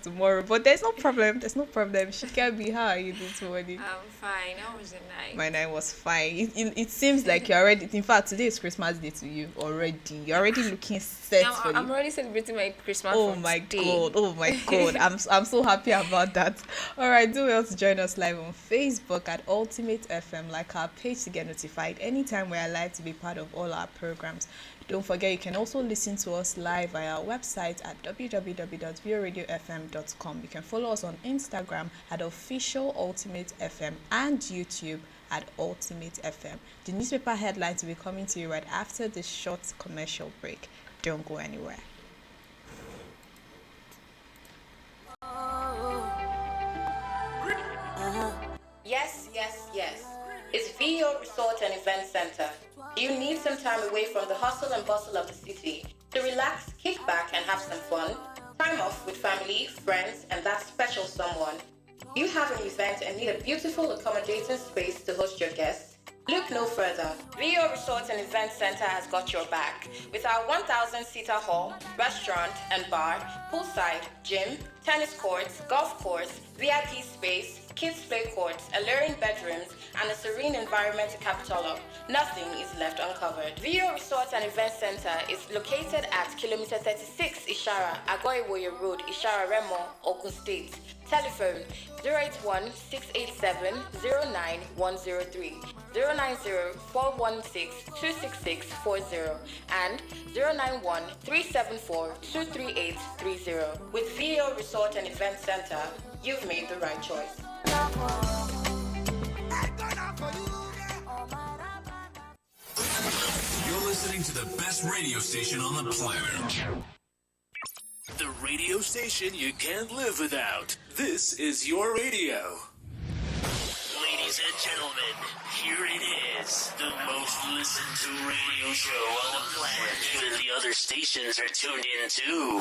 tomorrow, but there's no problem. There's no problem. She can be. How are you this morning? I'm fine. How was the night? My night was fine. It seems like you're already. In fact, today is Christmas Day to you already. You're already looking set Now for the. I'm already celebrating my Christmas Oh from my today. god! Oh my god! I'm so happy about that. All right, do well to join us live on Facebook at Ultimate FM. Like our page to get notified anytime we're live to be part of all our programs. Don't forget you can also listen to us live via our website at www.vioradiofm.com. You can follow us on Instagram at official Ultimate FM and YouTube at Ultimate FM. The newspaper headlines will be coming to you right after this short commercial break. Don't go anywhere. Yes, yes, yes. It's VO Resort and Event Center. Do you need some time away from the hustle and bustle of the city to relax, kick back, and have some fun? Time off with family, friends, and that special someone. You have an event and need a beautiful, accommodating space to host your guests? Look no further. VO Resort and Event Center has got your back with our 1,000-seater hall, restaurant and bar, poolside, gym, tennis courts, golf course, VIP space, kids play courts, alluring bedrooms, and a serene environment to capital of. Nothing is left uncovered. VO Resort and Event Center is located at kilometer 36 Ishara, Agoiwoye Road, Ishara Remo, Ogun State. Telephone 081 687 09103, 090 416 26640, and 091 374 23830. With VO Resort and Event Center, you've made the right choice. You're listening to the best radio station on the planet. The radio station you can't live without. This is your radio. Ladies and gentlemen, here it is. The most listened to radio show on the planet. Even the other stations are tuned in too.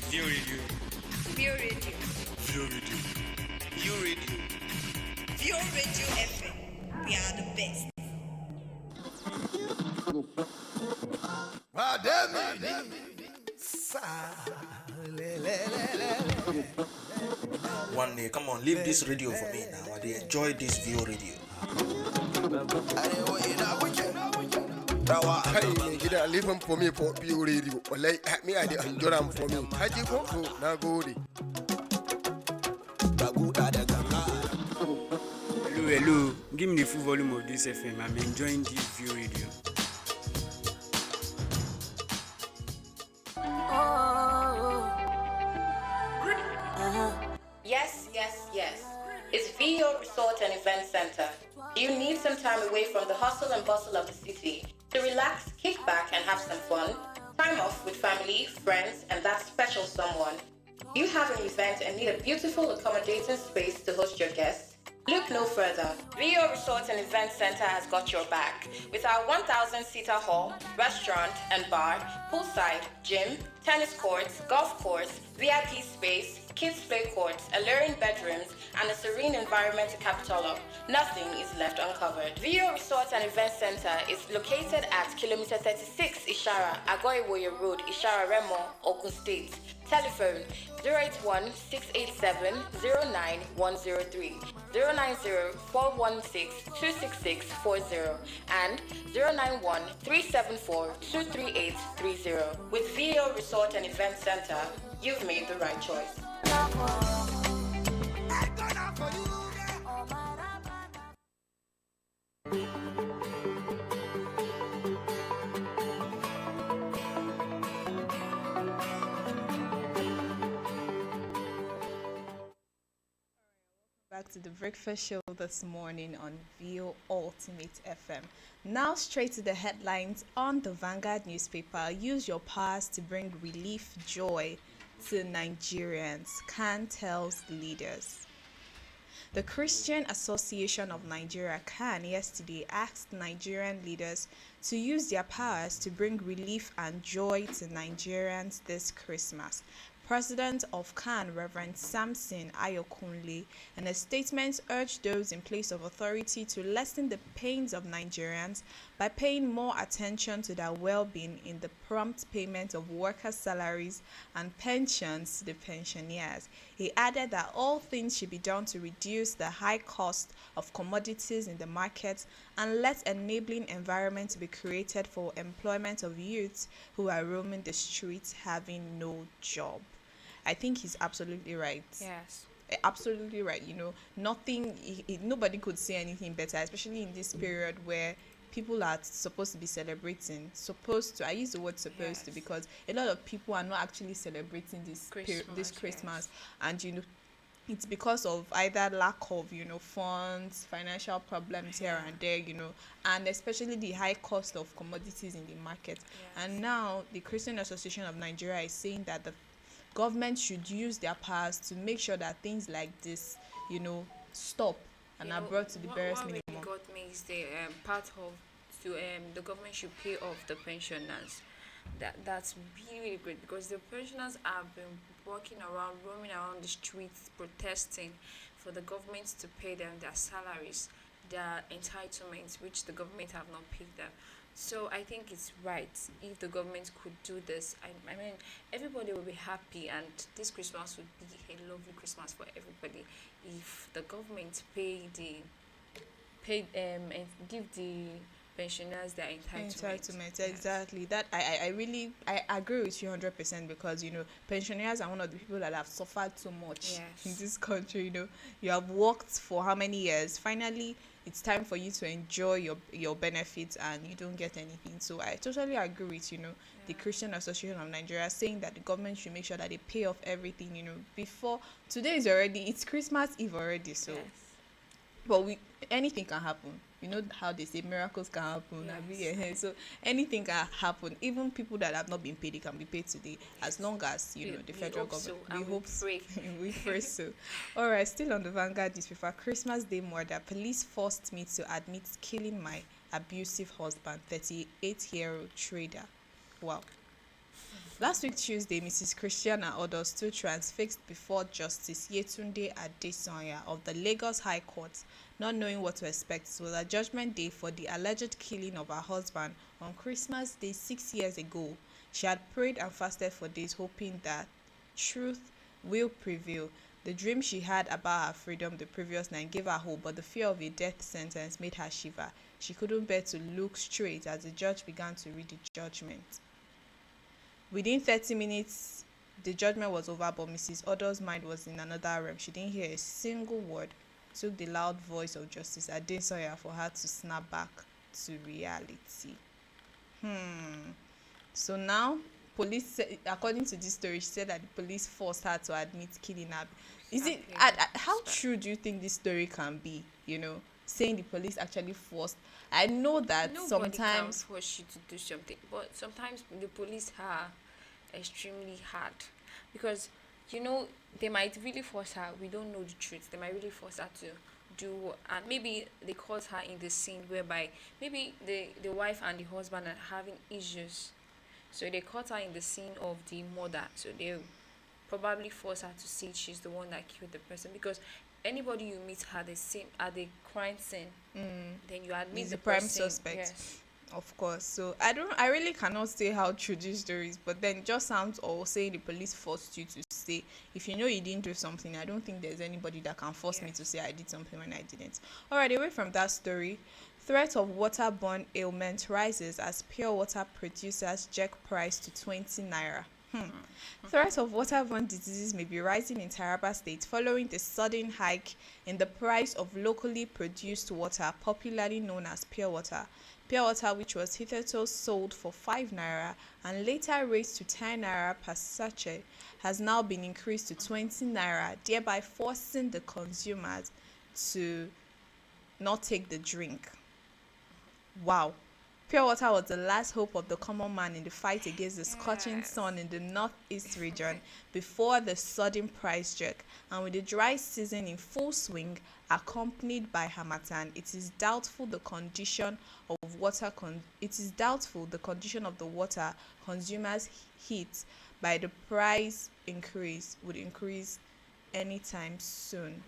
View Radio. View Radio. View Radio. View Radio. View Radio FM. We are the best. One day, come on, leave this radio for me now. I enjoy this View Radio. Hey, get a living for me for View Radio. Or like me, I did enjoy them for me. How do you go? Now go. Hello. Give me the full volume of this FM. I'm enjoying this View Radio. Yes, yes, yes. It's VO Resort and Event Center. Do you need some time away from the hustle and bustle of the city to relax, kick back, and have some fun? Time off with family, friends, and that special someone. You have an event and need a beautiful, accommodating space to host your guests? Look no further. VO Resort and Event Center has got your back with our 1,000-seater hall, restaurant and bar, poolside, gym, tennis courts, golf course, VIP space, kids play courts, alluring bedrooms, and a serene environment to capital of. Nothing is left uncovered. VO Resort and Event Center is located at kilometer 36 Ishara, Agoiwoye Road, Ishara Remo, Ogun State. Telephone 081 687 09103, 090 416 26640, and 091 374 23830. With VO Resort and Event Center, you've made the right choice. Back to the breakfast show this morning on VO Ultimate FM. Now straight to the headlines on the Vanguard newspaper. Use your powers to bring relief joy to Nigerians, Khan tells leaders. The Christian Association of Nigeria, CAN, yesterday asked Nigerian leaders to use their powers to bring relief and joy to Nigerians this Christmas. President of CAN, Reverend Samson Ayokunle, in a statement urged those in place of authority to lessen the pains of Nigerians by paying more attention to their well-being in the prompt payment of workers' salaries and pensions to the pensioners. He added that all things should be done to reduce the high cost of commodities in the market and let enabling environment be created for employment of youths who are roaming the streets having no job. I think he's absolutely right. Yes. Absolutely right. Nothing, nobody could say anything better, especially in this period where people are supposed to be celebrating. I use the word supposed to, Yes. because a lot of people are not actually celebrating this Christmas, Christmas, and it's because of either lack of funds, financial problems here and there, and especially the high cost of commodities in the market. Yes. And now the Christian Association of Nigeria is saying that the government should use their powers to make sure that things like this stop and are brought to the barest what minimum. really got me is the part of the government should pay off the pensioners. That's really, really great, because the pensioners have been roaming around the streets, protesting for the government to pay them their salaries, their entitlements, which the government have not paid them. So I think it's right if the government could do this. I mean, everybody will be happy, and this Christmas would be a lovely Christmas for everybody if the government and give the pensioners their entitlement. Exactly. That I agree with you 100%, because pensioners are one of the people that have suffered so much Yes. in this country. You have worked for how many years? Finally, it's time for you to enjoy your benefits, and you don't get anything. So I totally agree with the Christian Association of Nigeria saying that the government should make sure that they pay off everything. Before today it's Christmas Eve already. So Yes. but anything can happen. You know how they say miracles can happen. Yes. So anything can happen. Even people that have not been paid, they can be paid today, as long as the We federal hope so, government. and we pray. We pray so. All right, still on the Vanguard newspaper. Christmas Day murder. Police forced me to admit killing my abusive husband, 38-year-old trader. Wow. Last week, Tuesday, Mrs. Christiana Odo stood transfixed before Justice Yetunde Adesanya of the Lagos High Court, not knowing what to expect. It was a judgment day for the alleged killing of her husband on Christmas Day 6 years ago. She had prayed and fasted for days, hoping that truth will prevail. The dream she had about her freedom the previous night gave her hope, but the fear of a death sentence made her shiver. She couldn't bear to look straight as the judge began to read the judgment. Within 30 minutes, the judgment was over, but Mrs. Odo's mind was in another realm. She didn't hear a single word. It took the loud voice of Justice Adesanya for her to snap back to reality. So now, according to this story, she said that the police forced her to admit killing her. How true do you think this story can be? Saying the police actually forced. I know that Nobody can sometimes. force you to do something, but sometimes the police are extremely hard, because they might really force her. We don't know the truth. They might really force her to do, and maybe they caught her in the scene whereby maybe the wife and the husband are having issues, so they caught her in the scene of the murder. So they probably force her to say she's the one that killed the person, because anybody you meet at the crime scene, then you admit He's the the prime person. suspect. Yes. Of course. So I really cannot say how true this story is, but then it just sounds, or saying the police forced you to say, if you didn't do something, I don't think there's anybody that can force me to say I did something when I didn't. All right, away from that story, threat of waterborne ailment rises as pure water producers jack price to 20 naira. Threat of waterborne diseases may be rising in Taraba State following the sudden hike in the price of locally produced water, popularly known as pure water. Pure water, which was hitherto sold for 5 naira and later raised to 10 naira per sachet, has now been increased to 20 naira, thereby forcing the consumers to not take the drink. Wow. Pure water was the last hope of the common man in the fight against the scorching sun in the northeast region before the sudden price jerk. And with the dry season in full swing, accompanied by harmattan, it is doubtful the condition of the water consumers hit by the price increase would increase anytime soon.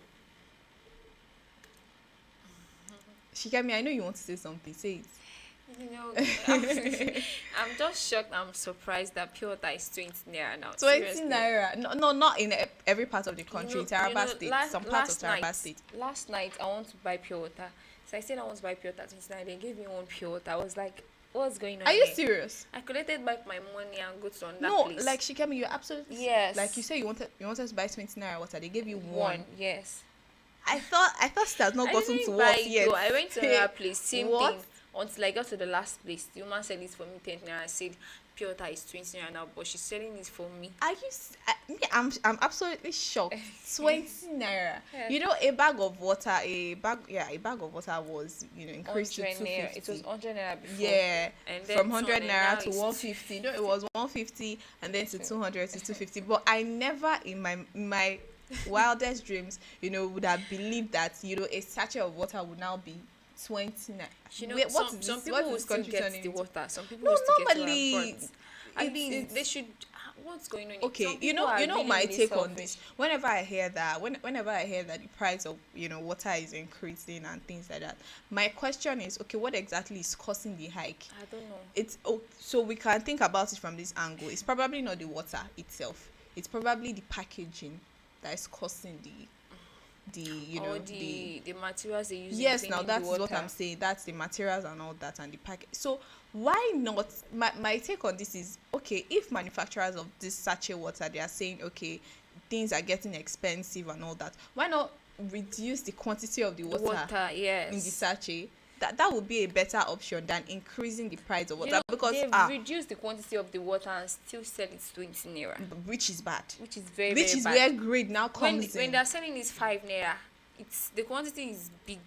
Shikemi, I know you want to say something. Say it. You know, I'm just shocked. I'm surprised that pure water is 20 naira now. 20 Seriously. naira. No, no, not in every part of the country. You know, Taraba State, some parts of Taraba State. Last night, I want to buy pure water. So I said I want to buy pure water 29. They gave me one pure water. I was like, what's going on Are you here? serious? I collected back my money and go to another No, place. like Shikemi, you're absolutely Yes. Like you said, you wanted to buy 20 naira water. They gave you one. Yes. I thought it has not I gotten didn't to buy us it yet. though. I went to another place, same What? thing. Until I got to the last place, the woman said it's for me 10 naira. I said pure water is 20 naira now, but she's selling it for me. Are you? I'm absolutely shocked. 20 naira. Yes. You know, a bag of water was increased to 100 naira. 250. It was 100 naira before. Yeah, And then from 100 200 naira now to is 150. No, it was 150 and then to 200 to 250. But I never in my wildest dreams, would have believed that a sachet of water would now be 20 naira. You know, Wait, what some is some this? people What will is still country get turning the into? water. Some people No, will still normally, get water. At it's- least they should. What's going on? Okay, Some you people know are really, my really take on selfish. this. Whenever I hear that the price of water is increasing and things like that, my question is, okay, what exactly is causing the hike? I don't know. So we can think about it from this angle. It's probably not the water itself. It's probably the packaging that is causing Or the materials they use. yes, in now cleaning that's the what water. I'm saying. That's the materials and all that and the package. So why not? My take on this is, okay, if manufacturers of this sachet water, they are saying, okay, things are getting expensive and all that, why not reduce the quantity of the The water, water, yes. in the sachet? That would be a better option than increasing the price of water, You know, because they've reduced the quantity of the water and still sell it 20 naira, which is bad. which is very, Which very is bad. where greed now when comes when in. they're selling this 5 naira, it's the quantity is big,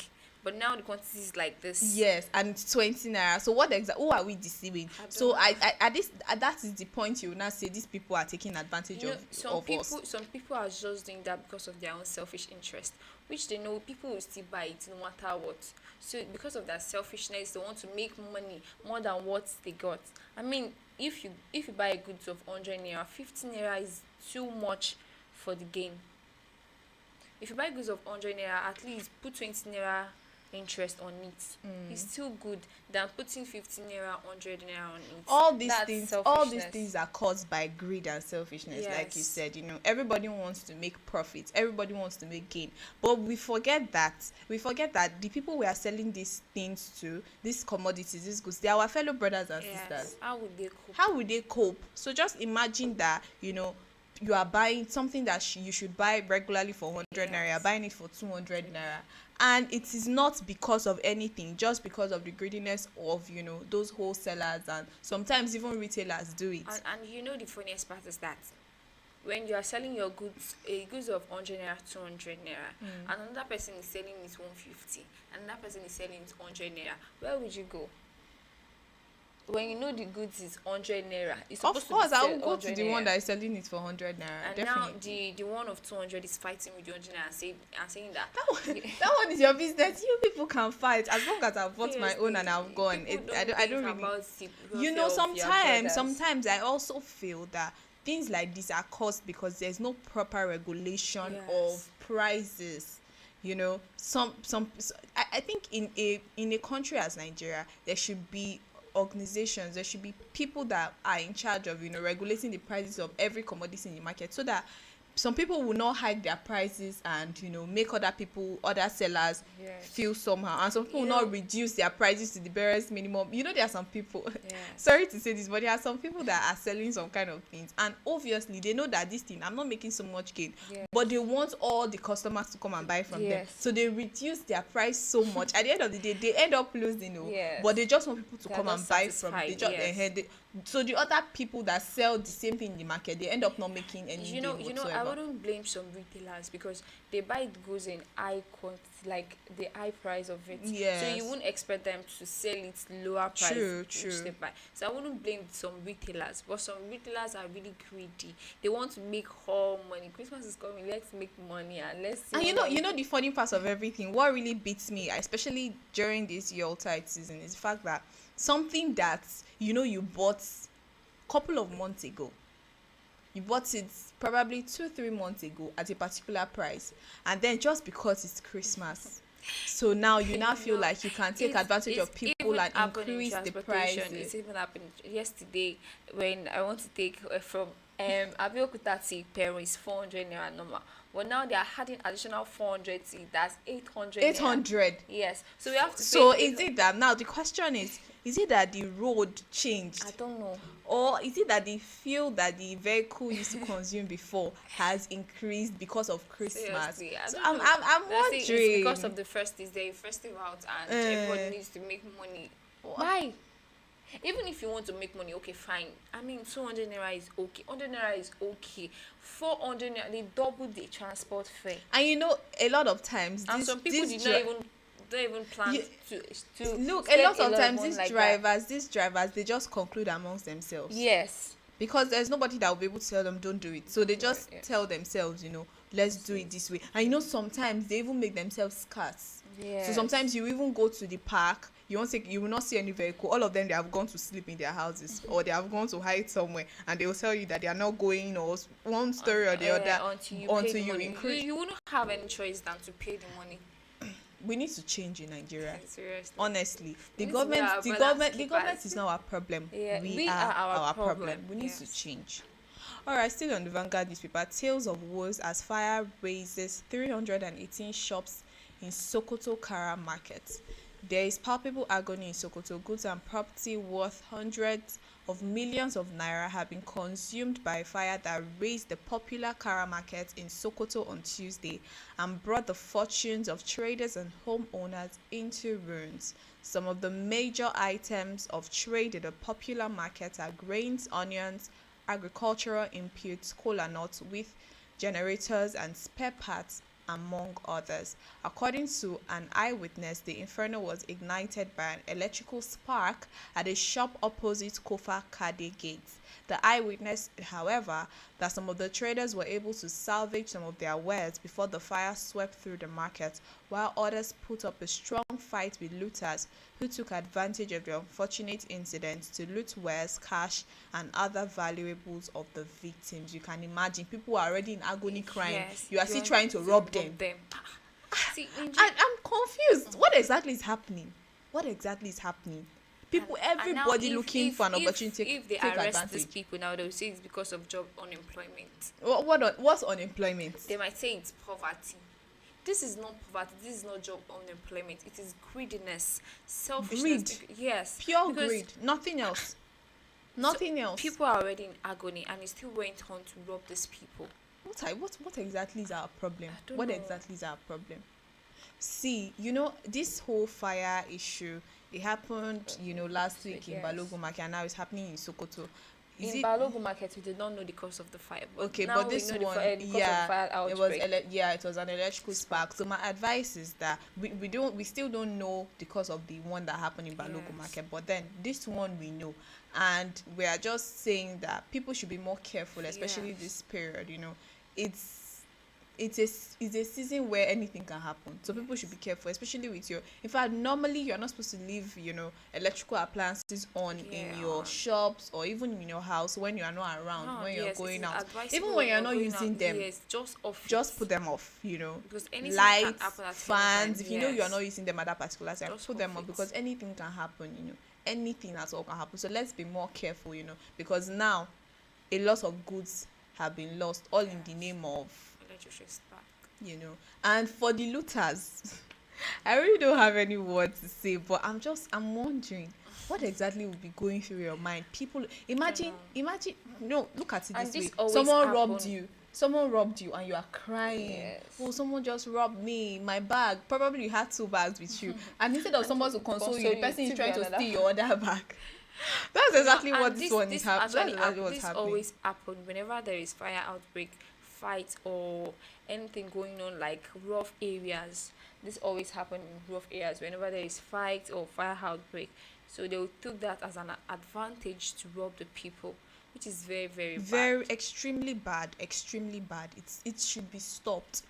but now the quantity is like this. Yes, and it's 20 naira. So what exactly? Who are we deceiving? I don't So know. that is the point. You will now say these people are taking advantage You know, of us. some people are just doing that because of their own selfish interest, which they know people will still buy it no matter what. So because of that selfishness, they want to make money more than what they got. I mean, if you buy a goods of 100 naira, 50 naira is too much for the gain. If you buy goods of 100 naira, at least put 20 naira interest on it. It's still good than putting 50 naira, 100 naira on it. All these That's things selfishness. are caused by greed and selfishness. Like you Yes. said, everybody wants to make profits, everybody wants to make gain, but we forget that the people we are selling these things to, these commodities, these goods, they are our fellow brothers and sisters. Yes. How would they cope? How would they cope? So just imagine that you are buying something that you should buy regularly for 100 naira, you're buying it for 200 naira, and it is not because of anything, just because of the greediness of those wholesalers, and sometimes even retailers do it. And you know the funniest part is that when you are selling your goods, goods of 100 naira, 200 naira, and another person is selling it 150, and another person is selling it 100 naira, where would you go? When you know the goods is 100 naira, it's supposed Of course, to be I will sell go to 100 the one naira. that is selling it for 100 naira. And Definitely. now the one of 200 is fighting with the 100 naira and saying that That one is your business. You people can fight as long as I've bought my own and I've gone. People I don't think really. about the welfare of your brothers. Sometimes I also feel that things like this are caused because there's no proper regulation Yes. of prices. I think in a country as Nigeria, there should be organizations, there should be people that are in charge of regulating the prices of every commodity in the market, so that some people will not hike their prices and make other sellers Yes. feel somehow, and some people will You not know- reduce their prices to the barest minimum. There are some people Yes. sorry to say this, but there are some people that are selling some kind of things, and obviously they know that this thing, I'm not making so much gain, Yes. but they want all the customers to come and buy from them, Yes. so they reduce their price so much. At the end of the day, they end up losing, Yes. but they just want people to They are come and just buy from. They satisfied, just yes. so the other people that sell the same thing in the market, they end up not making any You know, gain I whatsoever. wouldn't blame some retailers because they buy the goods in high quantity, like the high price of it. So Yes. you wouldn't expect them to sell it lower price. True, which true. they buy. So I wouldn't blame some retailers, but some retailers are really greedy. They want to make all money. Christmas is coming. Let's make money and let's. See And what you know the funny part of everything, what really beats me, especially during this Yuletide season, is the fact that something that you bought couple of months ago, you bought it probably 2-3 months ago at a particular price, and then just because it's Christmas, So now you now feel like you can take advantage of It's people even and happened in increase the transportation. prices. It's even happened yesterday when I want to take from Abeokuta to Peru is 400 naira normal. But now they are adding additional 400 to it. That's 800 naira. 800. Yes. So we have to So pay. is it that now the question is it that the road changed? I don't know. Or is it that the fuel that the vehicle used to consume before has increased because of Christmas? Seriously, I So don't know. I'm Let's say wondering. it's because of the first is there a festival out and everybody needs to make money. Why? Even if you want to make money, okay, fine. I mean, 200 naira is okay. 100 naira is okay. 400 naira, they doubled the transport fare. And you know, a lot of times, And some people this don't even plan You- to look, a spend lot of of times money these like that. drivers, they just conclude amongst themselves. Yes. Because there's nobody that will be able to tell them don't do it. So they just yeah. tell themselves, let's do it this way. And sometimes they even make themselves scarce. Yes. So sometimes you even go to the park, you will not see any vehicle. All of them, they have gone to sleep in their houses or they have gone to hide somewhere, and they will tell you that they are not going, or one story or the other until you increase. you wouldn't have any choice than to pay the money. We need to change in Nigeria. Seriously. Honestly, the We need to be our brothers' government keepers. is not our problem. Yeah, we are our problem. We need to change. All right, still on the Vanguard newspaper, tales of woes as fire razes 318 shops in Sokoto Kara market. There is palpable agony in Sokoto. Goods and property worth hundreds of millions of naira have been consumed by a fire that razed the popular Kara market in Sokoto on Tuesday and brought the fortunes of traders and homeowners into ruins. Some of the major items of trade in the popular market are grains, onions, agricultural inputs, kola nuts, with generators and spare parts, among others. According to an eyewitness, the inferno was ignited by an electrical spark at a shop opposite Kofa Kade Gate. The eyewitness, however, that some of the traders were able to salvage some of their wares before the fire swept through the market, while others put up a strong fight with looters who took advantage of the unfortunate incident to loot wares, cash, and other valuables of the victims. You can imagine, people are already in agony crying. Yes, You are still trying to rob them. See, I'm confused. What exactly is happening? What exactly is happening? People, and now everybody looking for an if opportunity to if they take arrest advantage. these people now, they'll say it's because of job unemployment. What's unemployment? They might say it's poverty. This is not poverty. This is not job unemployment. It is greediness, selfishness. Greed. Yes, Pure because greed. Nothing else. Nothing else. people are already in agony, and it still went on to rob these people. What exactly is our problem? I don't What know. exactly is our problem? See, this whole fire issue, it happened, last week in Yes. Balogun Market, and now it's happening in Sokoto. In Balogun Market, we did not know the cause of the fire. Okay, now but we this know one, the cause of the fire outbreak. it was an electrical spark. So my advice is that we still don't know the cause of the one that happened in Balogun Yes. Market, but then this one we know, and we are just saying that people should be more careful, especially Yes. this period. It's a season where anything can happen, so people should be careful, especially with in fact, normally you're not supposed to leave electrical appliances on in your shops or even in your house when you are not around, when you're Yes, it going is out, advisable even when you're not going using out, them. yes, Just put them off, Because anything can lights, happen at any fans. time, If you know you are yes. not using them at that particular time, Just put them off off, it. because anything can happen. Anything at all can happen. So let's be more careful. Because now a lot of goods have been lost, all in the name of Electricity spark. And for the looters, I really don't have any words to say, but I'm wondering what exactly will be going through your mind. People, imagine, look at it And this this way. always Someone robbed you and you are crying. Yes. Oh, someone just robbed me, my bag. Probably you had 2 bags with you. And instead of someone to console you, the person is trying to steal your other bag. That's exactly And what this one is happening. That's exactly what's this happening. always happens whenever there is fire outbreak, fight, or anything going on like rough areas. This always happens in rough areas whenever there is fight or fire outbreak. So they will take that as an advantage to rob the people, which is very, very bad. Extremely bad. It should be stopped.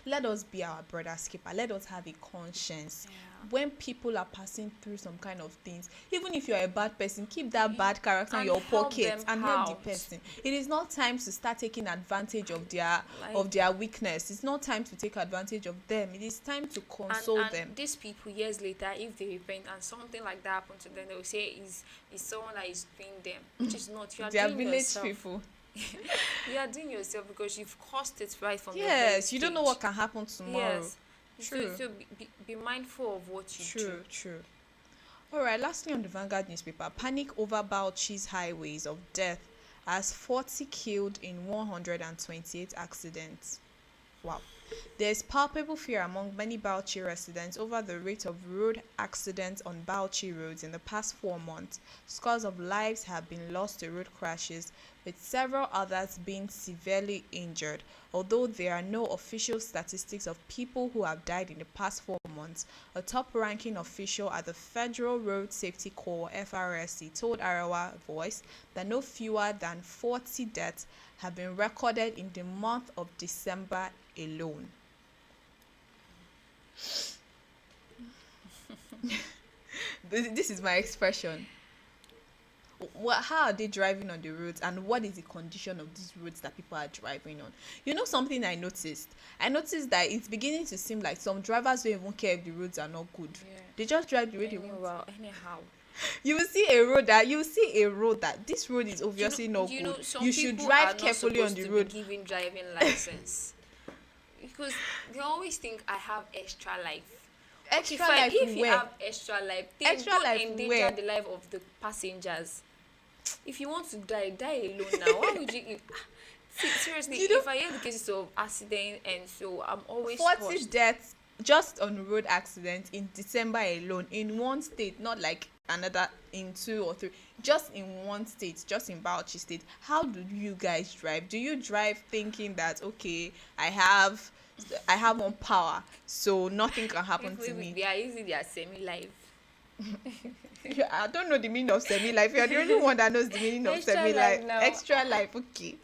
Let us be our brother's keeper. Let us have a conscience. when people are passing through some kind of things, even if you're a bad person, keep that bad character in And your help pocket them and help out. the person. It is not time to start taking advantage of Like- their weakness. It's not time to take advantage of them. It is time to console and them. these people years later, if they repent and something like that happens to them, they will say is someone that is doing them, which is not. You are They are doing village yourself. people. You are doing yourself because you've caused it right from the Yes, very you don't know stage. what can happen tomorrow. Yes. True. So be mindful of what you do. True. All right, lastly on the Vanguard newspaper, panic over Bauchi's highways of death as 40 killed in 128 accidents. Wow. There is palpable fear among many Bauchi residents over the rate of road accidents on Bauchi roads in the past 4 months. Scores of lives have been lost to road crashes, with several others being severely injured. Although there are no official statistics of people who have died in the past 4 months, a top-ranking official at the Federal Road Safety Corps (FRSC) told Arawa Voice that no fewer than 40 deaths have been recorded in the month of December alone. This is my expression. How are they driving on the roads, and what is the condition of these roads that people are driving on? You know something I noticed that it's beginning to seem like some drivers don't even care if the roads are not good. Yeah. They just drive the way they want. Anyhow. You will see a road that this road is obviously not good. Some You should people drive are not carefully on supposed the to road. be given driving license because they always think I have extra life. Extra Fine, life if you where? have extra life, then Extra don't life endanger where? the life of the passengers. If you want to die alone now. Why would you? Seriously, You know- if I hear the cases of accident and so I'm always 40 touched. deaths just on road accidents in December alone in one state, not like another in 2 or 3, just in one state, just in Bauchi state. How do you guys drive? Do you drive thinking that, okay, I have one power, so nothing can happen to me? They are using their semi-life. I don't know the meaning of semi-life. You're the only one that knows the meaning of Extra semi-life. life now. Extra life, okay.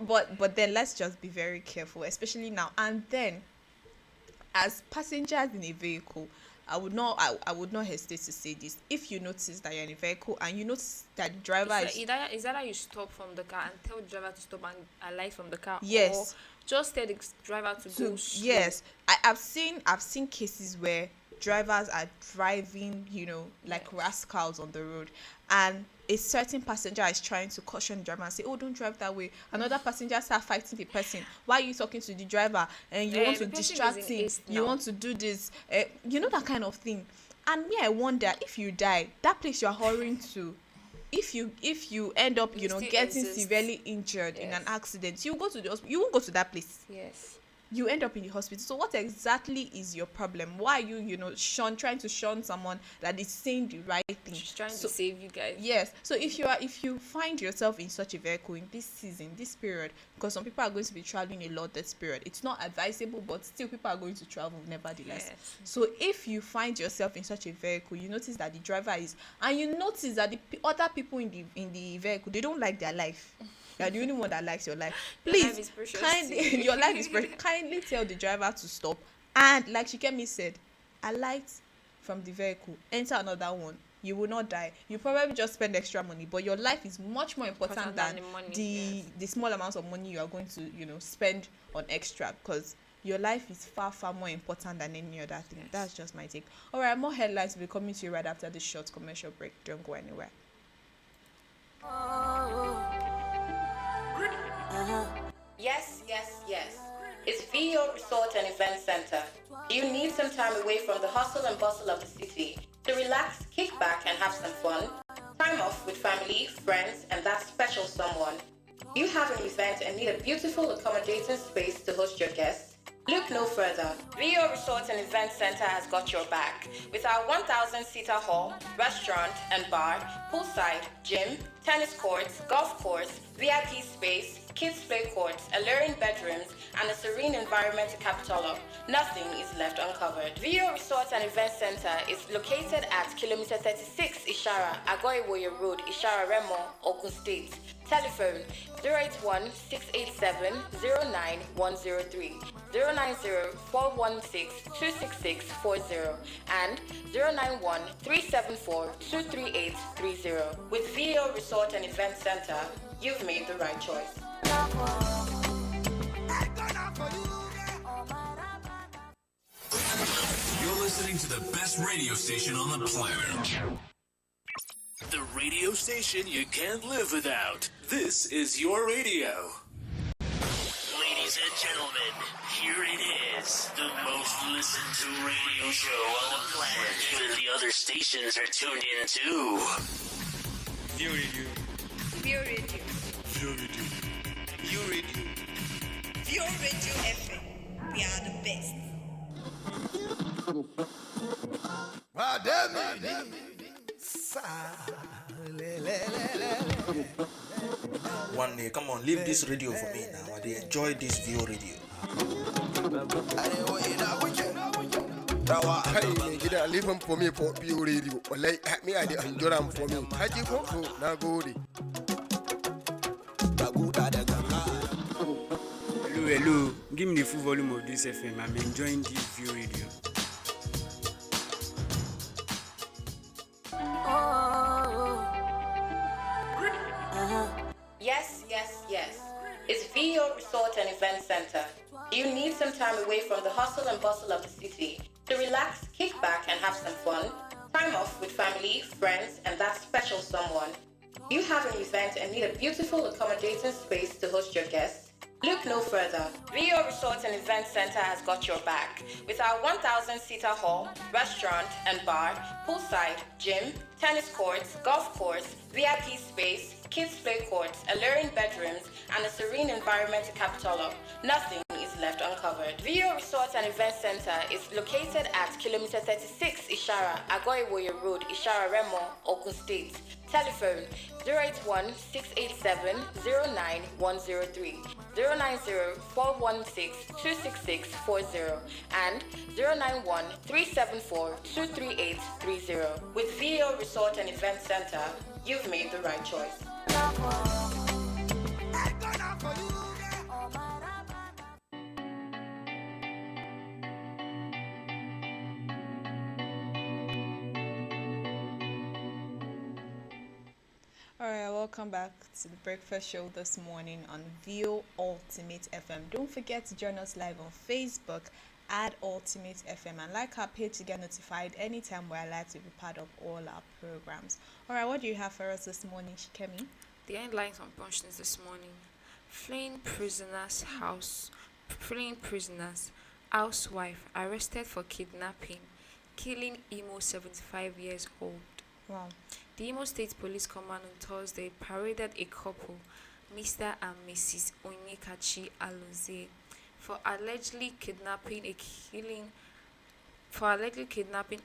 But then let's just be very careful, especially now. And then, as passengers in a vehicle, I would not hesitate to say this. If you notice that you're in a vehicle and you notice that the driver is Is that you stop from the car and tell the driver to stop and alight from the car? Yes. Or just tell the driver to go slow. yes, I've seen cases where drivers are driving, like rascals on the road, and a certain passenger is trying to caution the driver and say, oh, don't drive that way. Another passenger start fighting the person. Why are you talking to the driver? And you want to the person distract is in him. haste You now. want to do this. That kind of thing. And me, I wonder, if you die, that place you're hurrying to, if you end up, You still getting exist. severely injured in Yes. an accident, you go to the hospital. You won't go to that place. Yes. You end up in the hospital. So what exactly is your problem? Why are you trying to shun someone that is saying the right thing? She's trying So- to save you guys. Yes. So if you find yourself in such a vehicle in this season, this period, because some people are going to be traveling a lot this period, it's not advisable, but still people are going to travel nevertheless. Yes. So if you find yourself in such a vehicle, you notice that the driver is, and you notice that the other people in the vehicle, they don't like their life. You're the only one that likes your life. Your life Please, is precious kindly, to you. your life is precious. Kindly tell the driver to stop, and like Shikemi said, alight from the vehicle, enter another one. You will not die. You probably just spend extra money, but your life is much more important than the money, yes. the small amounts of money you are going to spend on extra, because your life is far more important than any other thing. Yes. That's just my take. All right, more headlines will be coming to you right after this short commercial break. Don't go anywhere. Yes. It's VO Resort and Event Center. Do you need some time away from the hustle and bustle of the city to relax, kick back, and have some fun? Time off with family, friends, and that special someone. You have an event and need a beautiful, accommodating space to host your guests? Look no further. VO Resort and Event Center has got your back. With our 1,000-seater hall, restaurant and bar, poolside, gym, tennis courts, golf course, VIP space, kids play courts, alluring bedrooms, and a serene environment to Capitola, nothing is left uncovered. Vio Resort and Event Center is located at Kilometer 36 Ishara, Agoiwoye Road, Ishara Remo, Ogun State. Telephone 081 687 09103, 090 416 26640, and 091 374 23830. With VO Resort and Event Center, you've made the right choice. You're listening to the best radio station on the planet. The radio station you can't live without. This is your radio. Ladies and gentlemen, here it is. The most listened to radio show on the planet. Even the other stations are tuned in too. View Radio. Vio Radio. View Radio. Vio Radio. Vio Radio FM. We are the best. One day, come on, leave this radio for me now. I enjoy this View Radio. Hey, gida leave him for me for Pure Radio. Wallahi, me I dey enjoy am for me. Haji ko to na gode. Hello. Give me the full volume of this FM. I'm enjoying this View Radio. Yes. It's VO Resort and Event Center. Do you need some time away from the hustle and bustle of the city to relax, kick back, and have some fun? Time off with family, friends, and that special someone. Do you have an event and need a beautiful, accommodating space to host your guests? Look no further. VO Resort and Event Center has got your back. With our 1,000-seater hall, restaurant and bar, poolside, gym, tennis courts, golf course, VIP space, kids play courts, alluring bedrooms, and a serene environment to Capitola, nothing is left uncovered. VO Resort and Event Center is located at Kilometer 36 Ishara, Agoiwoye Road, Ishara Remo, Ogun State. Telephone 081 687 09103, 090 416 26640, and 091 374 23830. With VO Resort and Event Center, you've made the right choice. Alright, welcome back to the breakfast show this morning on VO Ultimate FM. Don't forget to join us live on Facebook at Ultimate FM and like our page to get notified anytime we're live to be part of all our programs. Alright, what do you have for us this morning, Shikemi? The headlines on Punch News this morning: fleeing prisoners, housewife arrested for kidnapping, killing Imo 75 years old. Wow. The Imo State Police Command on Thursday paraded a couple, Mr. and Mrs. Onyekachi Alozie, for allegedly kidnapping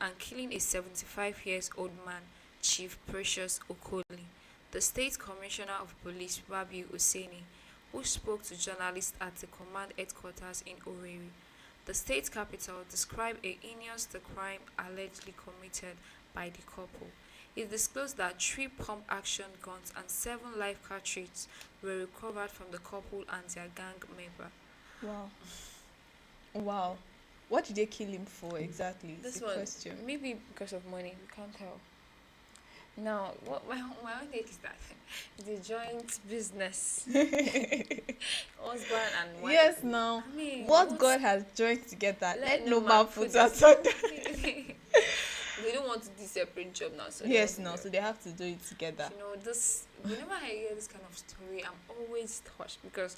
and killing a 75 years old man, Chief Precious Okoli. The State Commissioner of Police, Rabi Hussaini, who spoke to journalists at the command headquarters in Owerri, the state capital, described a heinous crime allegedly committed by the couple. It disclosed that 3 pump-action guns and 7 live cartridges were recovered from the couple and their gang member. Wow. What did they kill him for exactly? This the one, question. maybe because of money, we can't tell. Now, my own take is that the joint business, husband and wife. Yes, now. I mean, what God has joined together, let no man put us asunder. They don't want to do separate job now, so Yes, no, so they have to do it together. You know, this. Whenever I hear this kind of story, I'm always touched because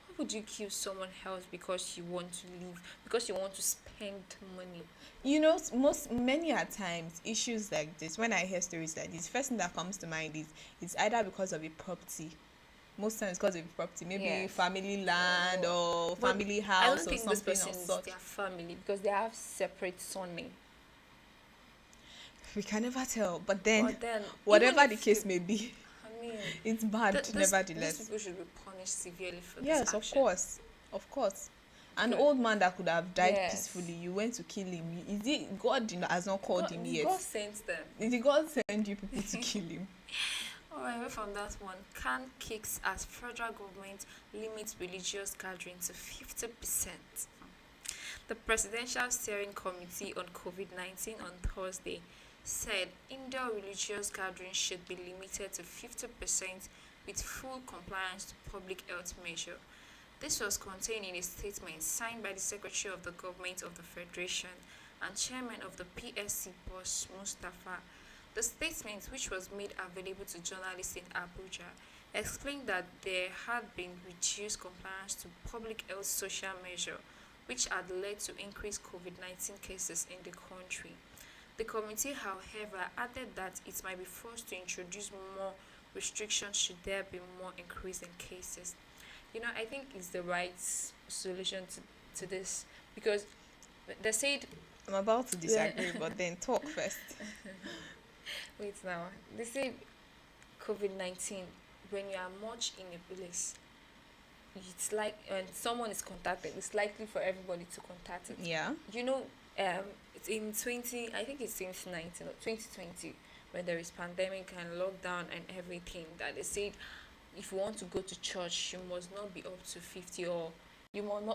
why would you kill someone else because you want to live, because you want to spend money? You know, many a times issues like this, when I hear stories like this, first thing that comes to mind is it's either because of a property. Most times because of a property, maybe Yes. family land or But family I house don't or think this something person of is such. their family because they have separate surname. We can never tell. But then, But then, whatever even the if case you- may be, I mean, It's bad, nevertheless. these people should be punished severely for this Yes, action. of course. An Good. old man that could have died Yes. peacefully, you went to kill him. Is it God has not called him yet? God sent them. Did God send you people to kill him? Alright, away from that one. Can kicks as federal government limits religious gathering to 50%. The Presidential Steering Committee on COVID-19 on Thursday said indoor religious gatherings should be limited to 50% with full compliance to public health measure. This was contained in a statement signed by the Secretary of the Government of the Federation and Chairman of the PSC boss Mustafa. The statement, which was made available to journalists in Abuja, explained that there had been reduced compliance to public health social measure, which had led to increased COVID-19 cases in the country. The committee, however, added that it might be forced to introduce more restrictions should there be more increase in cases. I think it's the right solution to this, because they said, I'm about to disagree, but then talk first. wait now, they said COVID-19, when you are much in a place, it's like when someone is contacted, it's likely for everybody to contact it. Yeah. It's in 2019 or 2020, when there is pandemic and lockdown and everything, that they said if you want to go to church, you must not be up to 50, or you must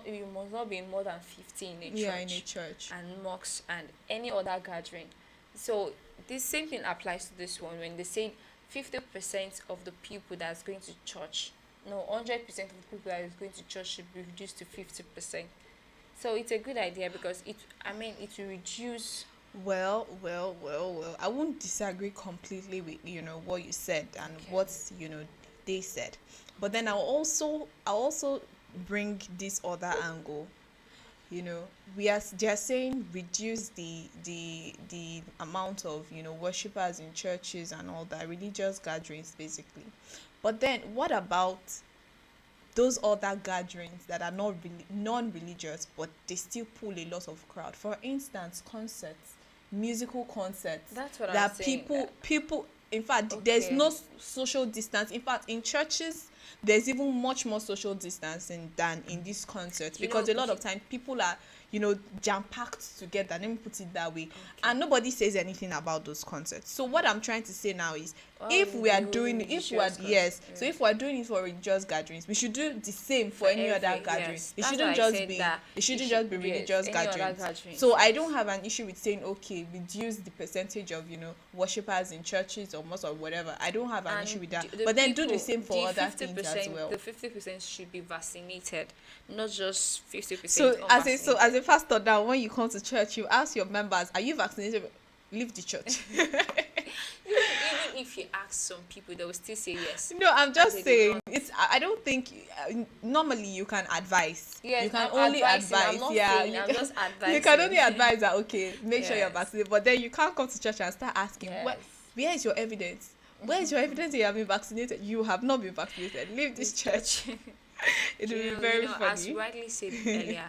not be more than 50 in a church. Yeah, in a church. And mosques and any other gathering. So this same thing applies to this one, when they say 50% of the people that's going to church, 100% of the people that is going to church should be reduced to 50%. So it's a good idea, because it will reduce. Well. I won't disagree completely with what you said and what they said, but then I'll also bring this other angle. They are saying reduce the amount of worshippers in churches and all that, religious gatherings basically. But then what about those other gatherings that are not really non-religious, but they still pull a lot of crowd? For instance, concerts, musical concerts. That's what that I'm saying. people. In fact, Okay. there's no social distance. In fact, in churches, there's even much more social distancing than in these concerts, because a lot of times people are jam-packed together, let me put it that way. And nobody says anything about those concerts. So what I'm trying to say now is, if we are doing it for religious gatherings, we should do the same for any other gatherings. It shouldn't just be religious gatherings. So I don't have an issue with saying, okay, reduce the percentage of worshippers in churches or mosques or whatever. I don't have an issue with that. But then do the same for other things as well. The 50% should be vaccinated, not just 50%. So as a pastor now, when you come to church, you ask your members, are you vaccinated? Leave the church. Even if you ask some people, they will still say yes. No, I'm just saying, I don't think normally you can advise. Yes, you can I'm only advising, advise. I'm not Yeah, saying, I'm just advising. you can only advise that, okay, make sure you're Yes. vaccinated. But then you can't come to church and start asking, Yes. where is your evidence? Where is your evidence that you have been vaccinated? You have not been vaccinated. Leave this church. It will be very funny. As rightly said earlier,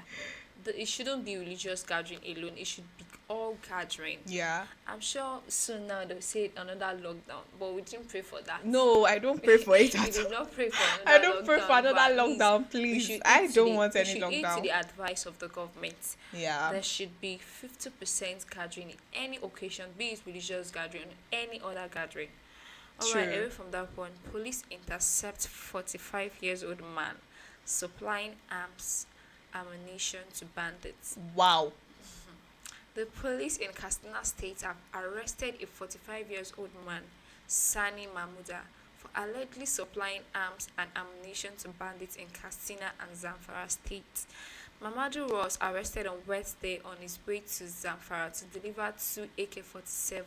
it shouldn't be religious gathering alone. It should be all gathering. Yeah. I'm sure soon now they'll say another lockdown, but we didn't pray for that. No, I don't pray for it We at did all. not pray for another I don't pray for lockdown, another but at lockdown, least please. we should I heed to don't the- want we any should heed to lockdown. the advice of the government. Yeah. There should be 50% gathering in any occasion, be it religious gathering or any other gathering. Alright, True. away from that one, police intercept 45-years-old man supplying ammunition to bandits. Wow. The police in Katsina State have arrested a 45-years-old man, Sani Mahmuda, for allegedly supplying arms and ammunition to bandits in Katsina and Zamfara states. Mamadou was arrested on Wednesday on his way to Zamfara to deliver 2 AK-47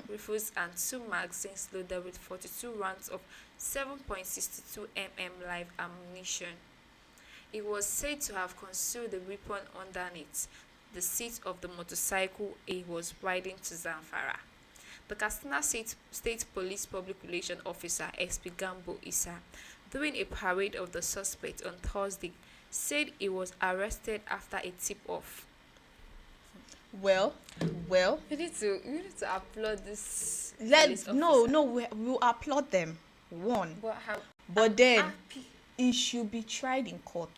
rifles and 2 magazines loaded with 42 rounds of 7.62 mm live ammunition. He was said to have concealed the weapon underneath the seat of the motorcycle he was riding to Zamfara. The Katsina State Police Public Relations Officer SP Gambo Issa, during a parade of the suspect on Thursday, said he was arrested after a tip-off. Well, We need to applaud this. we'll applaud them. One. But how? But then Happy. he should be tried in court.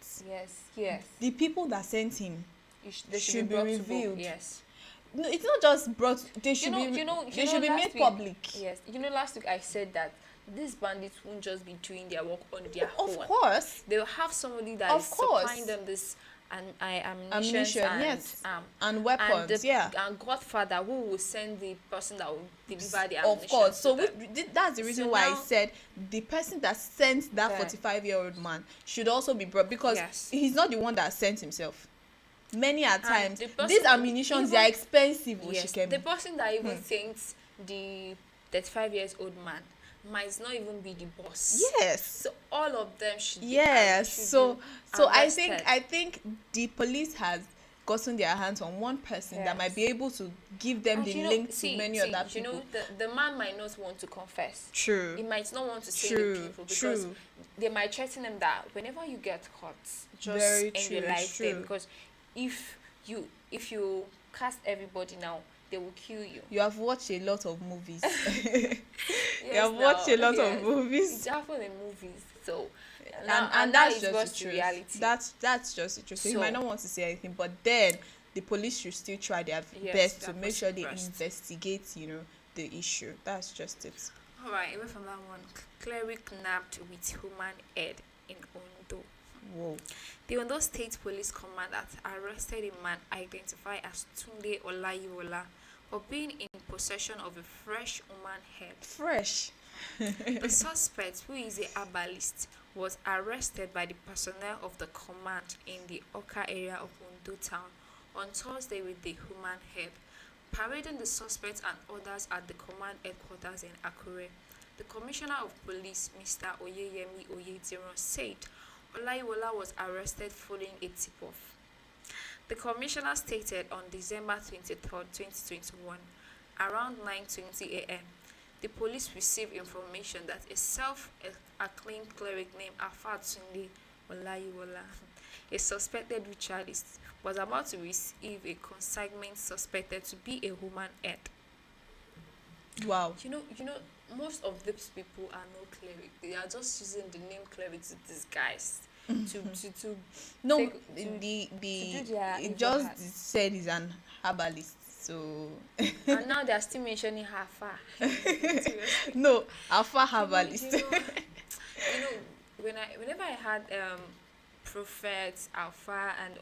Yes. The people that sent him They should be brought to book. revealed. Yes. No, it's not just brought. They should they should be last made week- public. Yes. Last week I said that these bandits won't just be doing their work on their Of own. course. They'll have somebody that Of is course. supplying them this ammunition Ammunition, and yes. and weapons, yeah. and Godfather who will send the person that will deliver the ammunition. Of course. So to them. that's the reason So why I now- said the person that sent that Yeah. 45-year-old man should also be brought, because Yes. he's not the one that sent himself. Many a times, the person- these ammunitions, they are expensive. Yes, the person that even thinks the 35 years old man might not even be the boss. Yes. So all of them should be Yes. should So be I arrested. think the police has gotten their hands on one person that Yes. might be able to give them And the you know, link to see, many see, other you people. know, the man might not want to confess. True. He might not want to say True, the people because true. they might threaten him that whenever you get caught, just Very end your true, life there. true. Because if you cast everybody now, they will kill you. You have watched a lot of movies. Yes, You have watched a lot yes. of movies. It's happened in movies, so And that that's is just what's the the truth. reality. That's just the truth. So you So- might not want to say anything, but then the police should still try their Yes, best to their make sure they best. investigate, the issue. That's just it. All right, away from that one, cleric nabbed with human head in Ondo. Whoa. The Ondo State Police Command has arrested a man identified as Tunde Olayiwola for being in possession of a fresh human head. Fresh. The suspect, who is a herbalist, was arrested by the personnel of the command in the Oka area of Ondo town on Thursday with the human head, parading the suspect and others at the command headquarters in Akure. The Commissioner of Police, Mr. Oyeyemi Oyediran, said Olayiwola was arrested following a tip-off. The Commissioner stated on December 23rd, 2021, around 9:20 a.m., the police received information that a self-acclaimed cleric named Alfa Tunde Olayiwola, a suspected ritualist, was about to receive a consignment suspected to be a human head. Wow. You know, most of these people are not cleric. They are just using the name cleric to disguise, to No, take- to the do their it evil just heart. said he's an herbalist. So and now they are still mentioning Hafa. no, alpha herbalist. Whenever I had prophets, Alpha, and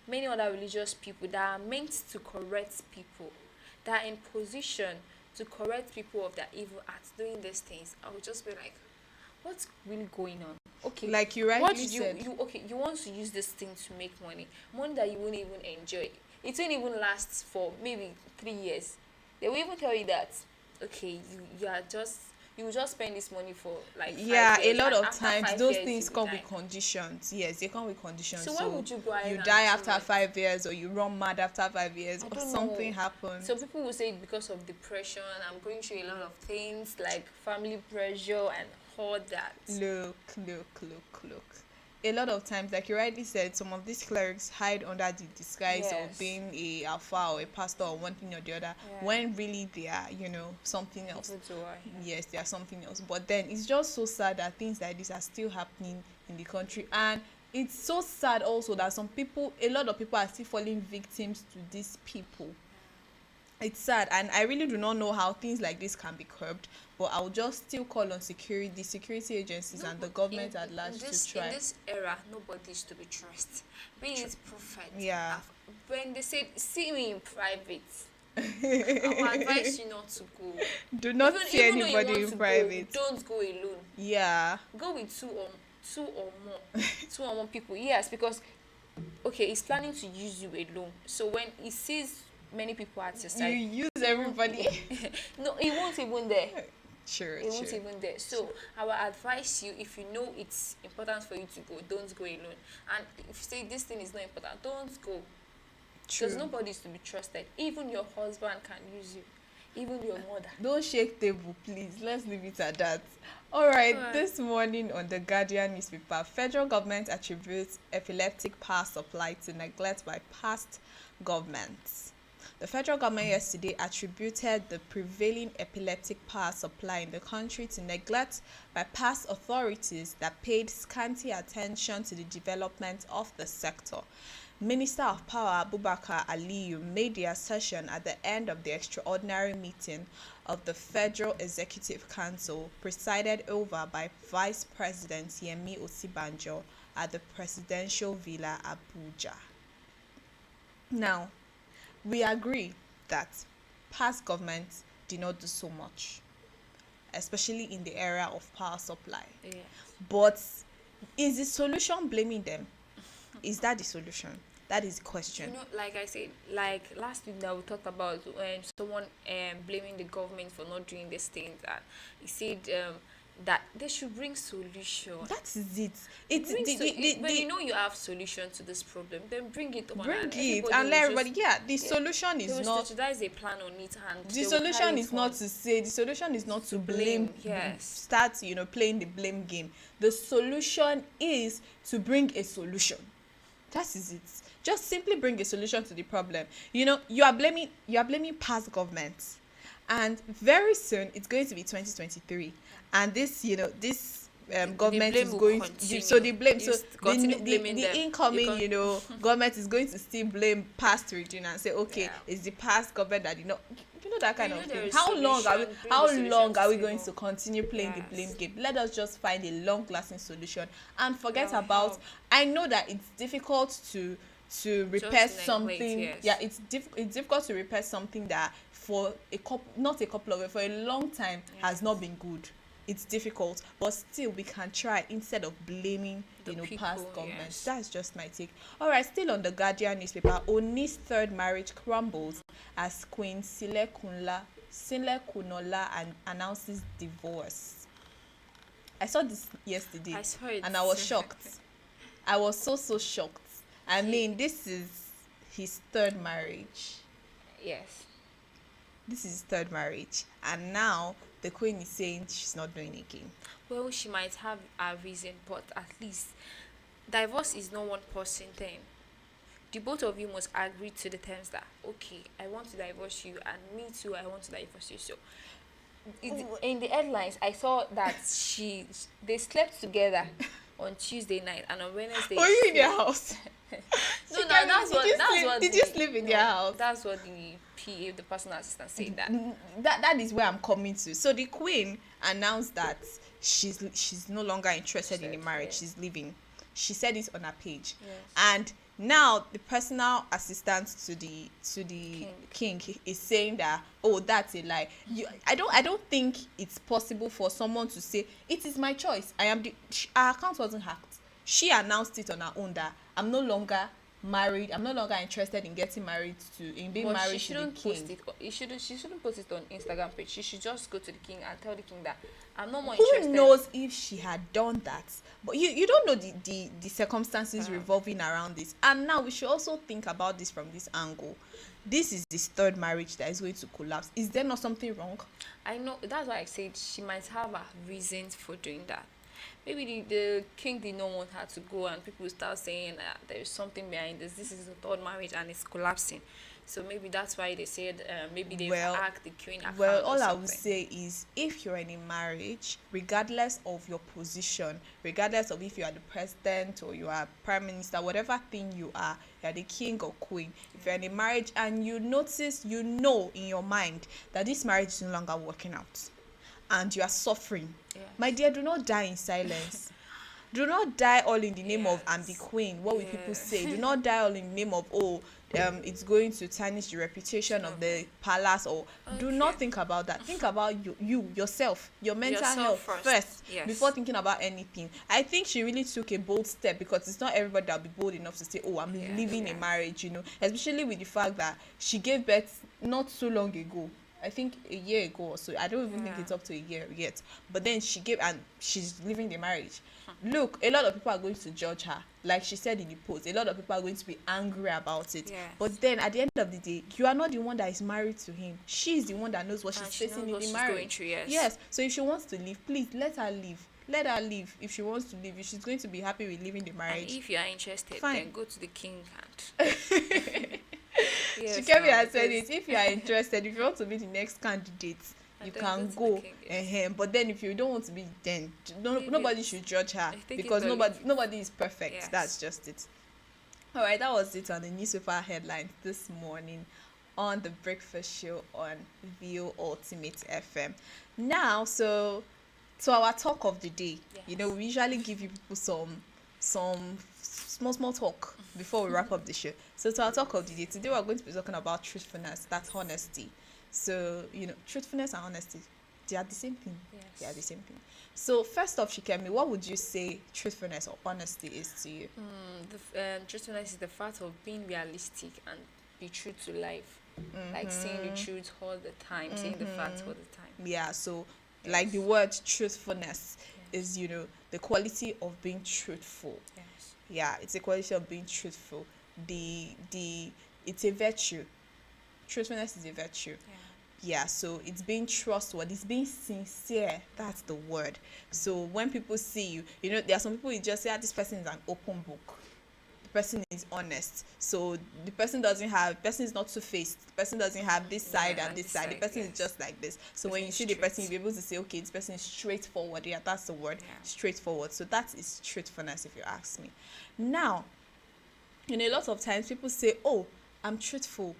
many other religious people that are meant to correct people, that are in position to correct people of their evil acts doing these things, I would just be like, what's really going on? Okay, Like you what rightly did said. you want to use this thing to make money that you won't even enjoy. It won't even last for maybe 3 years. They will even tell you that you will just spend this money for like 5 Yeah, a years, lot and of after times 5 those years, things you will come with die. conditions. Yes, they come with conditions. So why would you go ahead you and die do after it? 5 years, or you run mad after 5 years, I or don't something know. happens. Some people will say it's because of depression. I'm going through a lot of things like family pressure and all that. Look. A lot of times, like you rightly said, some of these clerics hide under the disguise Yes. of being a alpha or a pastor or one thing or the other, Yeah. when really they are, something else. People do, Yes, they are something else. But then it's just so sad that things like this are still happening in the country. And it's so sad also that a lot of people are still falling victims to these people. It's sad, and I really do not know how things like this can be curbed, but I'll just still call on the security agencies and the government at large to try. In this era, nobody is to be trusted. Be it prophet. Yeah. When they said, see me in private, I would advise you not to go. Do not see Even though you anybody want in to private. Go, don't go alone. Yeah. Go with two or more people. Yes, because he's planning to use you alone. So when he sees many people at your You side, use everybody. no, he won't even there. Sure. It won't even there. So I will advise you, if you know it's important for you to go, don't go alone. And if you say this thing is not important, don't go. True. Because nobody is to be trusted. Even your husband can use you. Even your mother. Don't shake table, please. Let's leave it at that. All right. Alright. This morning on the Guardian newspaper, federal government attributes epileptic power supply to neglect by past governments. The federal government yesterday attributed the prevailing epileptic power supply in the country to neglect by past authorities that paid scanty attention to the development of the sector. Minister of Power Abubakar Aliyu made the assertion at the end of the extraordinary meeting of the Federal Executive Council presided over by Vice President Yemi Osibanjo at the Presidential Villa Abuja. Now, we agree that past governments did not do so much, especially in the area of power supply. Yes. But is the solution blaming them? Is that the solution? That is the question. You know, like I said, like last week that we talked about someone blaming the government for not doing this thing, that he said that they should bring solution. That is it. It's when you know you have solution to this problem, then bring it on. Bring it and let everybody. The solution is not. Strategize a plan on it, and the solution is not to say. The solution is not to blame. Yes. Start playing the blame game. The solution is to bring a solution. That is it. Just simply bring a solution to the problem. You are blaming past governments, and very soon it's going to be 2023, and this government is going to, so the blame, so the incoming government is going to still blame past region and say, okay, it's the past government that that kind of thing. How long are we going to continue playing the blame game? Let us just find a long lasting solution and forget about. I know that it's difficult to repair something. It's difficult to repair something that for for a long time has not been good. It's difficult, but still we can try instead of blaming past governments. That's just my take. All right, still on the Guardian newspaper, Oni's third marriage crumbles as Queen Sile Kunola announces divorce. I saw this yesterday. I saw it, and I was shocked. I was so shocked. I mean, this is his third marriage. Yes. This is his third marriage, and now the Queen is saying she's not doing it again. Well, she might have a reason, but at least divorce is not one person thing. The both of you must agree to the terms that, okay, I want to divorce you, and me too, I want to divorce you. So in the headlines, I saw that they slept together on Tuesday night, and on Wednesday. Were you in their house? Did you sleep in their house? That's what the PA, the personal assistant, said that is where I'm coming to. So the Queen announced that she's no longer interested in the marriage. Yes. She's leaving. She said it on her page. Yes. And now the personal assistant to the king is saying that, oh, that's a lie. I don't think it's possible for someone to say it is my choice. Her account wasn't hacked. She announced it on her own that I'm no longer married. I'm no longer interested in getting married being married to the king. She shouldn't post it on Instagram page. She should just go to the king and tell the king that I'm not more interested. Who knows if she had done that? But you don't know the circumstances revolving around this. And now we should also think about this from this angle. This is this third marriage that is going to collapse. Is there not something wrong? I know, that's why I said she might have a reasons for doing that. Maybe the king did not want her to go, and people start saying that there is something behind this. This is the third marriage and it's collapsing. So maybe that's why they said maybe they've hacked the queen account. Well, all I would say is, if you're in a marriage, regardless of your position, regardless of if you are the president or you are prime minister, whatever thing you are the king or queen, if you're in a marriage and you notice, in your mind that this marriage is no longer working out, and you are suffering, my dear, do not die in silence. Do not die all in the name of I'm the queen. What will people say? Do not die all in the name of it's going to tarnish the reputation of the palace. Or do not think about that. Think about yourself, your mental health first before thinking about anything. I think she really took a bold step, because it's not everybody that'll be bold enough to say, I'm leaving a marriage, especially with the fact that she gave birth not so long ago. I think a year ago or so. I don't even think it's up to a year yet. But then she gave, and she's leaving the marriage. Look, a lot of people are going to judge her. Like she said in the post, a lot of people are going to be angry about it. Yes. But then at the end of the day, you are not the one that is married to him. She's the one that knows what she's facing in the marriage. Yes. So if she wants to leave, please let her leave. Let her leave if she wants to leave. If she's going to be happy with leaving the marriage. And if you are interested, fine. Then go to the king and Yes, Shikemi now, has said because it. If you are interested, if you want to be the next candidate, I you don't can to go. the king, But then if you don't want to be, then Leave nobody it. should judge her I take it because or leave it. nobody is perfect. Yes. That's just it. All right, that was it on the newspaper headlines this morning on the breakfast show on View Ultimate FM. Now, so to our talk of the day. Yes. We usually give you people some small talk before we wrap up the show. So to our talk of the day, today we're going to be talking about truthfulness, that's honesty. So, truthfulness and honesty, they are the same thing. Yes. They are the same thing. So first off, Shikemi, what would you say truthfulness or honesty is to you? Truthfulness is the fact of being realistic and be true to life. Like saying the truth all the time, saying the facts all the time. Yeah, so like the word truthfulness is, the quality of being truthful. Yes. Yeah, it's a quality of being truthful. It's a virtue. Truthfulness is a virtue. Yeah, so it's being trustworthy, it's being sincere. That's the word. So when people see you, there are some people you just say, this person is an open book. The person is honest. So the person is not two-faced. The person doesn't have this side and this side. The person is just like this. So when you see the person, you'll be able to say, okay, this person is straightforward. Yeah, that's the word. Straightforward. So that is truthfulness, if you ask me. Now, a lot of times people say, oh, I'm truthful,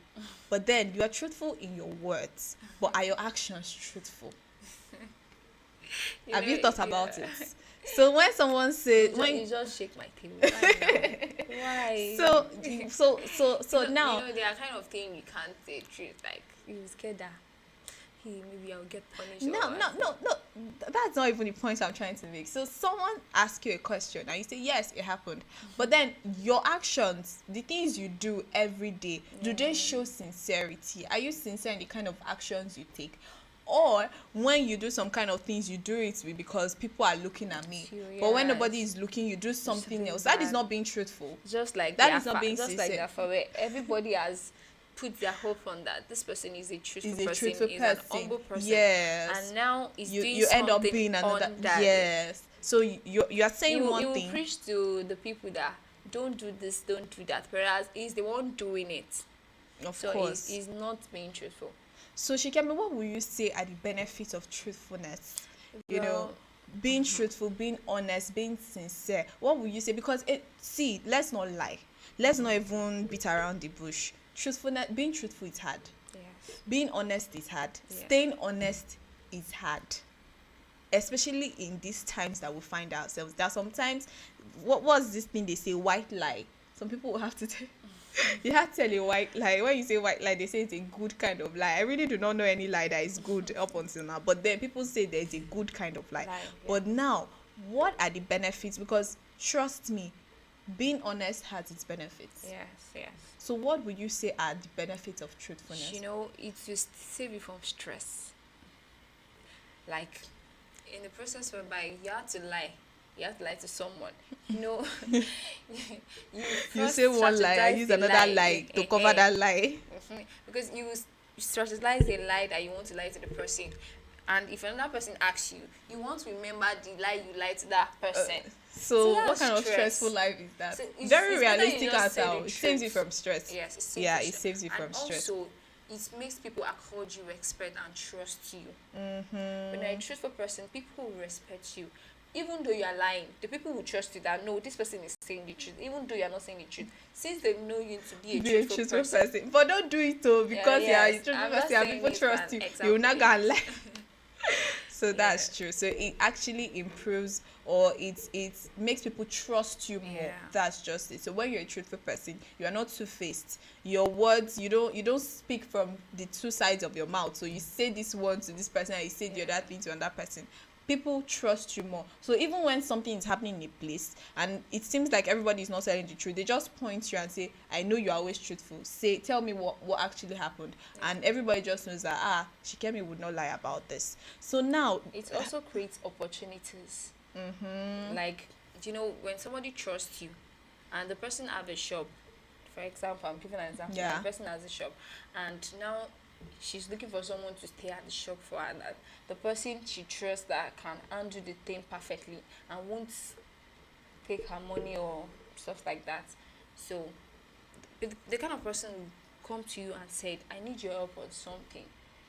but then you are truthful in your words, but are your actions truthful? Have you thought about it? So when someone says, you just shake my tail. Why? So now, there are kind of things you can't say truth, like you scared that maybe I'll get punished. No, that's not even the point I'm trying to make. So someone asks you a question and you say, yes, it happened, but then your actions, the things you do every day, do they show sincerity? Are you sincere in the kind of actions you take? Or when you do some kind of things, you do it because people are looking at me. But when nobody is looking, you do something else. That is not being truthful. Just like that is not being sincere. Just like that, for where everybody has put their hope on that this person is a truthful person, is an humble person. Yes. And now you end up being another. Yes. So you are saying one thing. You preach to the people that don't do this, don't do that, whereas he's the one doing it. Of course. He's not being truthful. So Shikemi, what will you say are the benefits of truthfulness? Being truthful, being honest, being sincere. What will you say? Because let's not lie. Let's not even beat around the bush. Truthfulness, being truthful is hard. Yes. Being honest is hard. Yes. Staying honest is hard. Especially in these times that we find ourselves. There are sometimes, what's this thing they say, white lie? Some people will have to tell you have to tell a white lie. When you say white lie, they say it's a good kind of lie. I really do not know any lie that is good up until now. But then people say there's a good kind of lie. But now, what are the benefits? Because trust me, being honest has its benefits. Yes. So what would you say are the benefits of truthfulness? It just save you from stress. Like, in the process whereby you have to lie to someone. You say one lie and use another lie to cover that lie. Because you strategize a lie that you want to lie to the person, and if another person asks you, you want to remember the lie you lied to that person. So what kind of stressful life is that? So very realistic answer. It saves you from stress. Yes, it saves you from stress. Also, it makes people accord you respect and trust you. When you're a truthful person, people will respect you. Even though you are lying, the people will trust you that no, this person is saying the truth, even though you are not saying the truth, since they know you to be a truthful person. But don't do it though, because you are a truthful person and people trust you. You will not go and lie. So that's true. So it actually improves, or it makes people trust you more. That's just it. So when you're a truthful person, you are not two-faced. Your words, you don't speak from the two sides of your mouth. So you say this one to this person and you say the other thing to another person. People trust you more. So even when something is happening in a place and it seems like everybody is not telling the truth, they just point you and say, I know you're always truthful. Tell me what actually happened. And everybody just knows that, Shikemi would not lie about this. So now... It also creates opportunities. Like, when somebody trusts you and the person has a shop, for example, I'm giving an example. The person has a shop and now she's looking for someone to stay at the shop for her, and the person she trusts that can handle the thing perfectly and won't take her money or stuff like that. So the kind of person come to you and said, I need your help on something,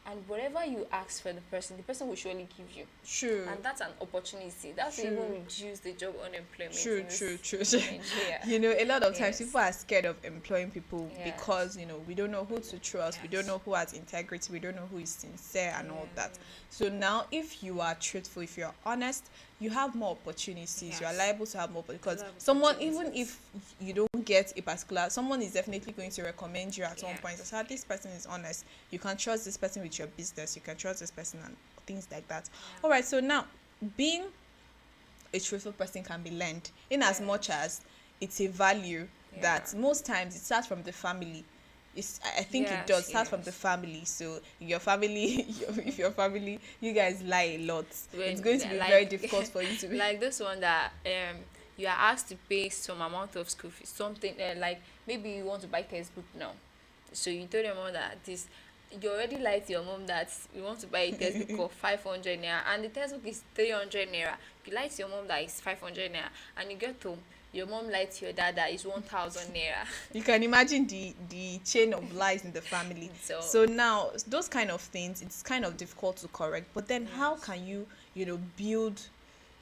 and whatever you ask for the person will surely give you. True. And that's an opportunity. That's True. even reduce the job unemployment. True, in this true. Nigeria. You know, a lot of times Yes. people are scared of employing people Yes. because, you know, we don't know who to trust, we don't know who has integrity, we don't know who is sincere and all that. So now, if you are truthful, if you're honest, you have more opportunities. You are Yes. liable to have more, because have someone, even opportunities. if you don't get a particular, someone is definitely going to recommend you at one Yes. point. So this person is honest. You can trust this person with your business. You can trust this person and things like that. All right. So now, being a truthful person can be learned, in as much as it's a value that most times it starts from the family. I think it does start from the family. So your family, if your family, you guys lie a lot, it's going to be very difficult for you to be like this one that you are asked to pay some amount of school fees, something like maybe you want to buy textbook now, so you told your mom that this, you already lied to your mom that you want to buy a textbook of 500 naira and the textbook is 300 naira. You lied to your mom that it's 500 naira, and you get home, your mom lied to your dad that it's 1,000 naira. You can imagine the chain of lies in the family. So now those kind of things, it's kind of difficult to correct. But then how can you build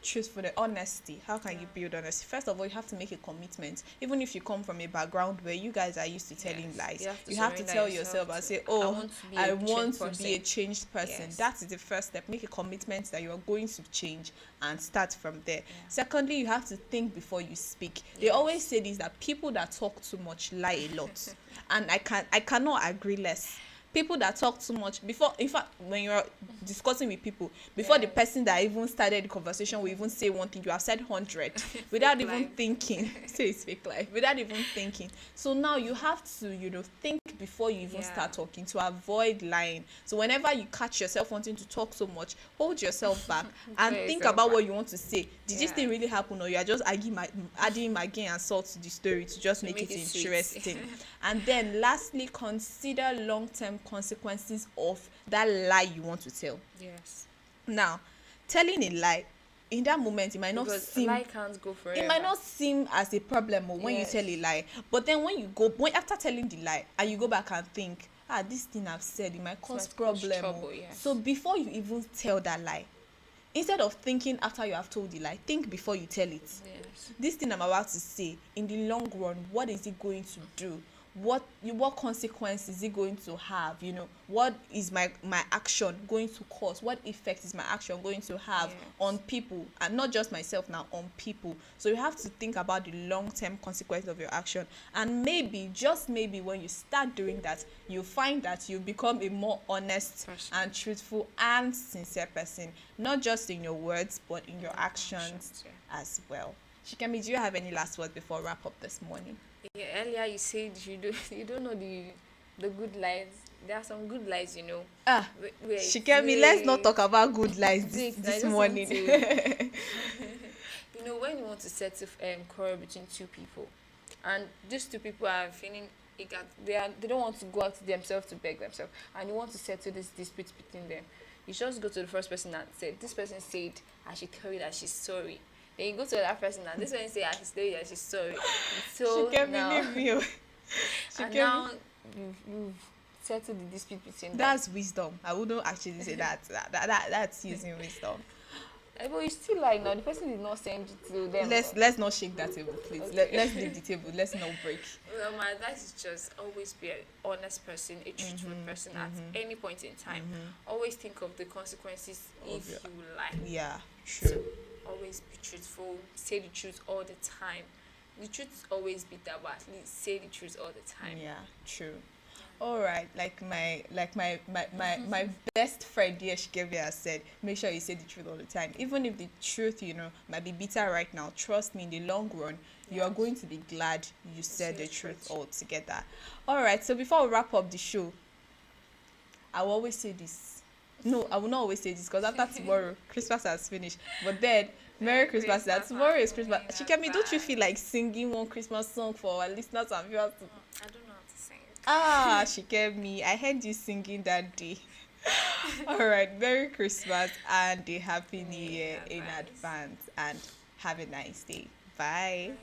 truthfulness, honesty? How can you build honesty? First of all, you have to make a commitment. Even if you come from a background where you guys are used to telling lies, you have to tell yourself and say, oh, I want to be a changed person. That is the first step. Make a commitment that you are going to change and start from there. Secondly, you have to think before you speak. They always say this, that people that talk too much lie a lot. And I cannot agree less. People that talk too much, before, in fact, when you're discussing with people, before the person that even started the conversation will even say one thing, you have said 100 without even thinking. Say it's fake life, without even thinking. So now you have to think before you even start talking, to avoid lying. So whenever you catch yourself wanting to talk so much, hold yourself back and think about what you want to say. Did this thing really happen, or you are just adding Maggi and salt to the story to just make it interesting? And then lastly, consider long-term consequences of that lie you want to tell. Yes. Now, telling a lie in that moment, it might not seem, lie can't go forever. it might not seem as a problem or when you tell a lie, but then when after telling the lie and you go back and think, this thing I've said, it might cause problem. Trouble, So before you even tell that lie, instead of thinking after you have told the lie, think before you tell it. Yes. This thing I'm about to say, in the long run, what is it going to do? What consequence is it going to have? What is my action going to cause? What effect is my action going to have on people, and not just myself now, on people? So you have to think about the long-term consequence of your action, and maybe, just maybe, when you start doing that, you find that you become a more honest and truthful and sincere person, not just in your words but in your actions as well. Shikemi, do you have any last words before we wrap up this morning? Yeah, earlier you said you don't know the good lies. There are some good lies, Shikemi, let's not talk about good lies this morning. When you want to settle quarrel between two people, and these two people are feeling they don't want to go out to themselves to beg themselves, and you want to settle this dispute between them, you just go to the first person and say, this person said I should tell you that she's sorry. Then you go to the other person and this one say I should tell you that she's sorry. So she can't believe you. And now you've settled the dispute between them. That's wisdom. I wouldn't actually say that. That's using wisdom. But you still like, now the person did not send you to them. Let's not shake that table, please. Okay. Let's leave the table. Let's not break. Well, my advice is just always be an honest person, a truthful person at any point in time. Always think of the consequences if you lie. Yeah, true. So always be truthful. Say the truth all the time. The truth always be that, but at least say the truth all the time. Yeah, true. All right, like my best friend here, Shikevi, has said, make sure you say the truth all the time. Even if the truth, might be bitter right now, trust me, in the long run, you are going to be glad you said the truth altogether. All right, so before we wrap up the show, I will always say this. No, I will not always say this, because after tomorrow, Christmas has finished. But then, Merry Christmas. Tomorrow is Christmas. Shikemi, don't you feel like singing one Christmas song for our listeners and viewers? I don't know how to sing. Shikemi, I heard you singing that day. All right, Merry Christmas and a Happy New Year in advance, and have a nice day. Bye.